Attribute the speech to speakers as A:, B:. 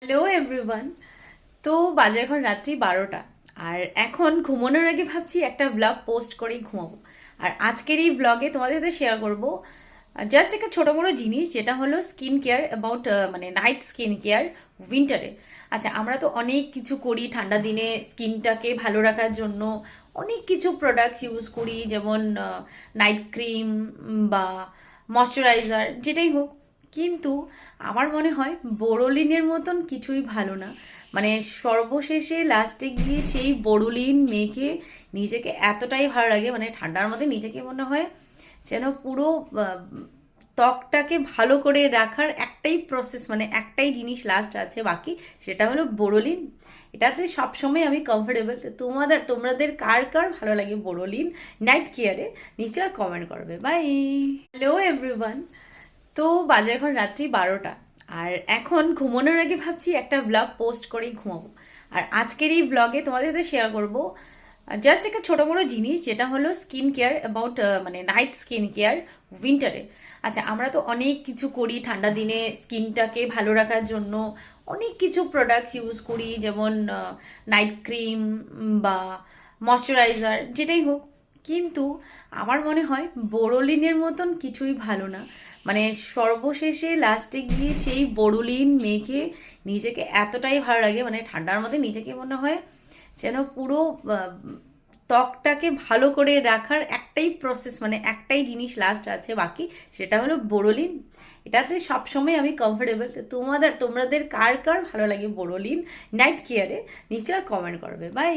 A: Hello everyone. তো বাজে এখন রাত্রি 12টা। আর এখন ঘুমানোর আগে ভাবছি একটা ব্লগ পোস্ট করেই ঘুমাবো। আর আজকের এই ব্লগে তোমাদের সাথে শেয়ার করবো জাস্ট একটা ছোট বড় জিনিস, যেটা হলো স্কিন কেয়ার অ্যাবাউট মানে নাইট স্কিন কেয়ার উইন্টারে। আচ্ছা, আমরা তো অনেক কিছু করি ঠান্ডা দিনে স্কিনটাকে ভালো রাখার জন্য। অনেক কিছু প্রোডাক্ট ইউজ করি, যেমন নাইট ক্রিম বা ময়শ্চারাইজার, যেটাই হোক। কিন্তু আমার মনে হয় বোরোলিনের মতন কিছুই ভালো না। মানে সর্বশেষে লাস্টে গিয়ে সেই বোরোলিন মেখে নিজেকে এতটাই ভালো লাগে, মানে ঠান্ডার মধ্যে নিজেকে মনে হয় যেন পুরো ত্বকটাকে ভালো করে রাখার একটাই প্রসেস, মানে একটাই জিনিস লাস্ট আছে বাকি, সেটা হলো বোরোলিন। এটাতে সবসময় আমি কমফোর্টেবল। তো তোমাদের কার কার ভালো লাগে বোরোলিন নাইট কেয়ারে, নিশ্চয় কমেন্ট করবে। বাই। Hello everyone. তো বাজে এখন রাত্রি 12টা। আর এখন ঘুমানোর আগে ভাবছি একটা ব্লগ পোস্ট করেই ঘুমাবো। আর আজকের এই ব্লগে তোমাদের সাথে শেয়ার করবো জাস্ট একটা ছোট বড় জিনিস, যেটা হলো স্কিন কেয়ার অ্যাবাউট মানে নাইট স্কিন কেয়ার উইন্টারে। আচ্ছা, আমরা তো অনেক কিছু করি ঠান্ডা দিনে স্কিনটাকে ভালো রাখার জন্য। অনেক কিছু প্রোডাক্ট ইউজ করি, যেমন নাইট ক্রিম বা ময়শ্চারাইজার, যেটাই হোক। কিন্তু আমার মনে হয় বোরোলিনের মতন কিছুই ভালো না। মানে সর্বশেষে লাস্টে গিয়ে সেই বোরোলিন মেখে নিজেকে এতটাই ভালো লাগে, মানে ঠান্ডার মধ্যে নিজেকে মনে হয় যেন পুরো ত্বকটাকে ভালো করে রাখার একটাই প্রসেস, মানে একটাই জিনিস লাস্ট আছে বাকি, সেটা হলো বোরোলিন। এটাতে সবসময় আমি কমফোর্টেবল। তো তোমাদের কার কার ভালো লাগে বোরোলিন নাইট কেয়ারে, নিশ্চয় কমেন্ট করবে। বাই।